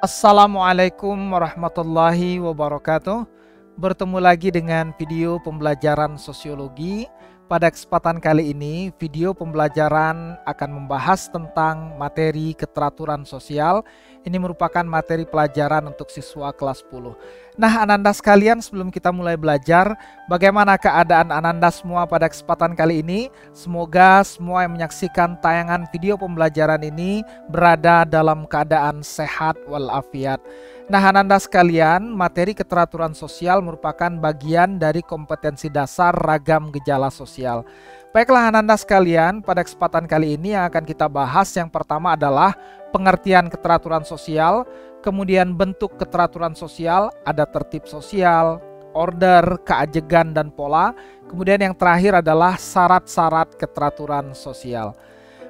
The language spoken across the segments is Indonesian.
Assalamualaikum warahmatullahi wabarakatuh. Bertemu lagi dengan video pembelajaran sosiologi. Pada kesempatan kali ini, video pembelajaran akan membahas tentang materi keteraturan sosial. Ini merupakan materi pelajaran untuk siswa kelas 10. Nah, Ananda sekalian, sebelum kita mulai belajar, bagaimana keadaan Ananda semua pada kesempatan kali ini? Semoga semua yang menyaksikan tayangan video pembelajaran ini berada dalam keadaan sehat walafiat. Nah, Ananda sekalian, materi keteraturan sosial merupakan bagian dari kompetensi dasar ragam gejala sosial. Baiklah Ananda sekalian, pada kesempatan kali ini yang akan kita bahas yang pertama adalah pengertian keteraturan sosial, kemudian bentuk keteraturan sosial, ada tertib sosial, order, keajegan, dan pola. Kemudian yang terakhir adalah syarat-syarat keteraturan sosial.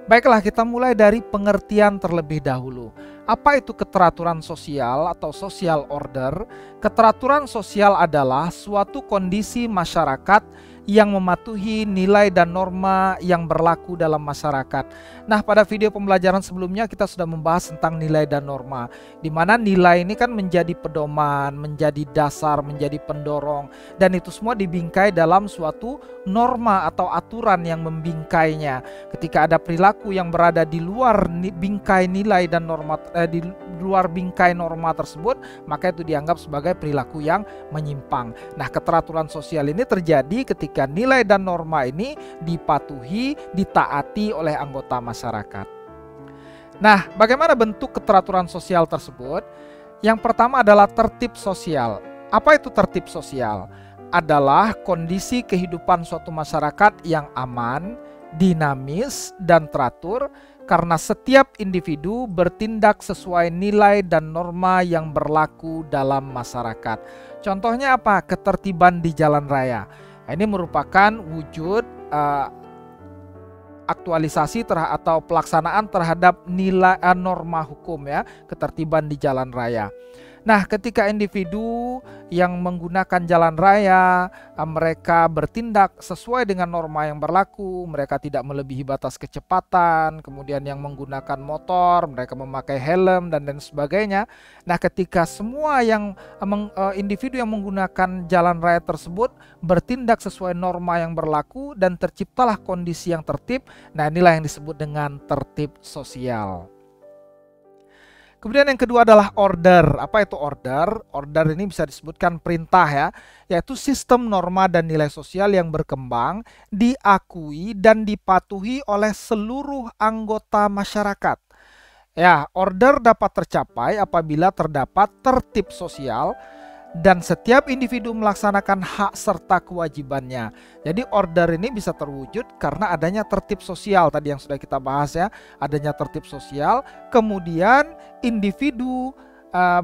Baiklah, kita mulai dari pengertian terlebih dahulu. Apa itu keteraturan sosial atau social order? Keteraturan sosial adalah suatu kondisi masyarakat yang mematuhi nilai dan norma yang berlaku dalam masyarakat. Nah, pada video pembelajaran sebelumnya kita sudah membahas tentang nilai dan norma, di mana nilai ini kan menjadi pedoman, menjadi dasar, menjadi pendorong, dan itu semua dibingkai dalam suatu norma atau aturan yang membingkainya. Ketika ada perilaku yang berada di luar bingkai nilai dan norma, di luar bingkai norma tersebut, maka itu dianggap sebagai perilaku yang menyimpang. Nah, keteraturan sosial ini terjadi ketika nilai dan norma ini dipatuhi, ditaati oleh anggota masyarakat. Nah, bagaimana bentuk keteraturan sosial tersebut? Yang pertama adalah tertib sosial. Apa itu tertib sosial? Adalah kondisi kehidupan suatu masyarakat yang aman, dinamis, dan teratur karena setiap individu bertindak sesuai nilai dan norma yang berlaku dalam masyarakat. Contohnya apa? Ketertiban di jalan raya. Ini merupakan wujud aktualisasi atau pelaksanaan terhadap nilai norma hukum, ya, ketertiban di jalan raya. Nah, ketika individu yang menggunakan jalan raya, mereka bertindak sesuai dengan norma yang berlaku, mereka tidak melebihi batas kecepatan, kemudian yang menggunakan motor, mereka memakai helm dan lain sebagainya. Nah, ketika semua individu yang menggunakan jalan raya tersebut bertindak sesuai norma yang berlaku dan terciptalah kondisi yang tertib, nah inilah yang disebut dengan tertib sosial. Kemudian yang kedua adalah order. Apa itu order? Order ini bisa disebutkan perintah, ya, yaitu sistem norma dan nilai sosial yang berkembang, diakui dan dipatuhi oleh seluruh anggota masyarakat. Ya, order dapat tercapai apabila terdapat tertib sosial dan setiap individu melaksanakan hak serta kewajibannya. Jadi order ini bisa terwujud karena adanya tertib sosial tadi yang sudah kita bahas, ya, adanya tertib sosial, kemudian individu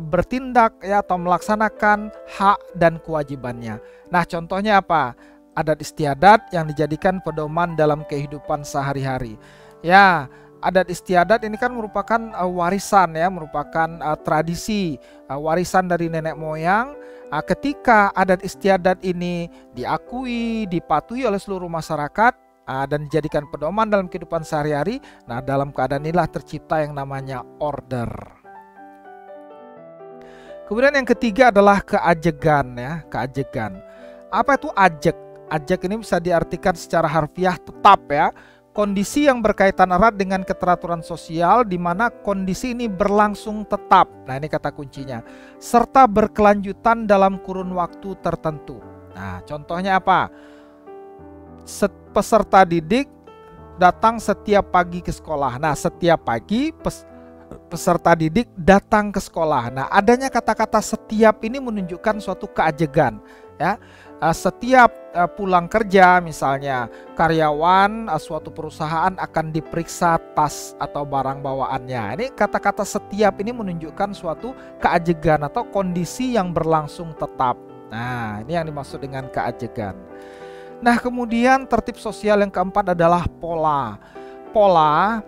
bertindak, ya, atau melaksanakan hak dan kewajibannya. Nah, contohnya apa? Adat istiadat yang dijadikan pedoman dalam kehidupan sehari-hari. Ya, adat istiadat ini kan merupakan warisan, ya, merupakan tradisi, warisan dari nenek moyang. Ketika adat istiadat ini diakui, dipatuhi oleh seluruh masyarakat dan dijadikan pedoman dalam kehidupan sehari-hari, nah dalam keadaan inilah tercipta yang namanya order. Kemudian yang ketiga adalah keajegan, ya, keajegan. Apa itu ajeg? Ajeg ini bisa diartikan secara harfiah tetap, ya. Kondisi yang berkaitan erat dengan keteraturan sosial di mana kondisi ini berlangsung tetap. Nah, ini kata kuncinya. Serta berkelanjutan dalam kurun waktu tertentu. Nah, contohnya apa? Peserta didik datang setiap pagi ke sekolah. Nah, setiap pagi peserta didik datang ke sekolah. Nah, adanya kata-kata setiap ini menunjukkan suatu keajegan, ya. Setiap pulang kerja, misalnya karyawan suatu perusahaan akan diperiksa tas atau barang bawaannya. Ini kata-kata setiap ini menunjukkan suatu keajegan atau kondisi yang berlangsung tetap. Nah, ini yang dimaksud dengan keajegan. Nah, kemudian tertib sosial yang keempat adalah pola. Pola,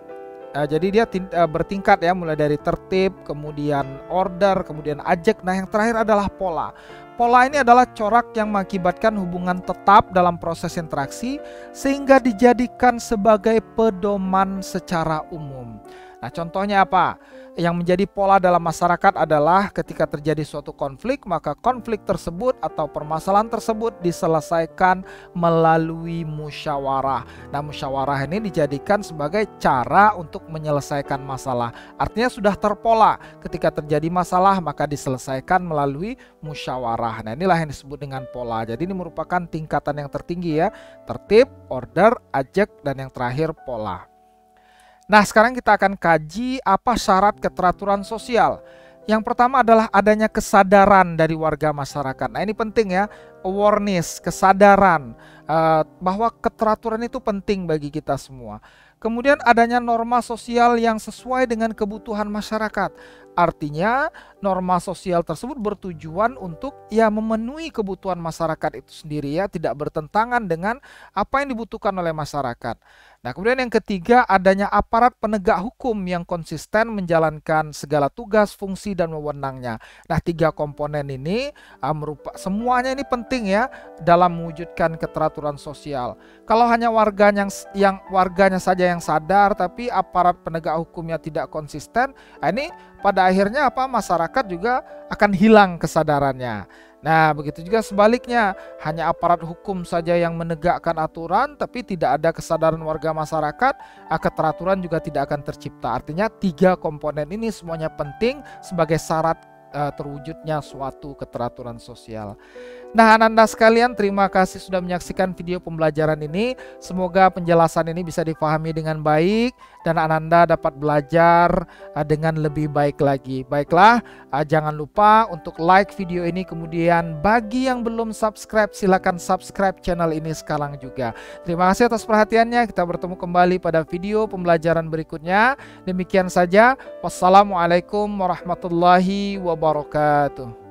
jadi dia bertingkat, ya, mulai dari tertib, kemudian order, kemudian ajeg. Nah, yang terakhir adalah pola. Pola ini adalah corak yang mengakibatkan hubungan tetap dalam proses interaksi sehingga dijadikan sebagai pedoman secara umum. Nah, contohnya apa? Yang menjadi pola dalam masyarakat adalah ketika terjadi suatu konflik, maka konflik tersebut atau permasalahan tersebut diselesaikan melalui musyawarah. Nah, musyawarah ini dijadikan sebagai cara untuk menyelesaikan masalah. Artinya sudah terpola, ketika terjadi masalah maka diselesaikan melalui musyawarah. Nah, inilah yang disebut dengan pola. Jadi ini merupakan tingkatan yang tertinggi ya. Tertib, order, ajak, dan yang terakhir pola. Nah, sekarang kita akan kaji apa syarat keteraturan sosial. Yang pertama adalah adanya kesadaran dari warga masyarakat. Nah, ini penting ya, awareness, kesadaran bahwa keteraturan itu penting bagi kita semua. Kemudian adanya norma sosial yang sesuai dengan kebutuhan masyarakat. Artinya norma sosial tersebut bertujuan untuk ya memenuhi kebutuhan masyarakat itu sendiri ya, tidak bertentangan dengan apa yang dibutuhkan oleh masyarakat. Nah, kemudian yang ketiga adanya aparat penegak hukum yang konsisten menjalankan segala tugas, fungsi, dan wewenangnya. Nah, 3 komponen ini semuanya ini penting ya dalam mewujudkan keteraturan sosial. Kalau hanya warganya saja yang sadar tapi aparat penegak hukumnya tidak konsisten, ini pada akhirnya masyarakat juga akan hilang kesadarannya. Nah, begitu juga sebaliknya, hanya aparat hukum saja yang menegakkan aturan tapi tidak ada kesadaran warga masyarakat, keteraturan juga tidak akan tercipta. Artinya 3 komponen ini semuanya penting sebagai syarat terwujudnya suatu keteraturan sosial. Nah, Ananda sekalian, terima kasih sudah menyaksikan video pembelajaran ini. Semoga penjelasan ini bisa difahami dengan baik dan Ananda dapat belajar dengan lebih baik lagi. Baiklah, jangan lupa untuk like video ini, kemudian bagi yang belum subscribe silakan subscribe channel ini sekarang juga. Terima kasih atas perhatiannya. Kita bertemu kembali pada video pembelajaran berikutnya. Demikian saja. Wassalamualaikum warahmatullahi wabarakatuh.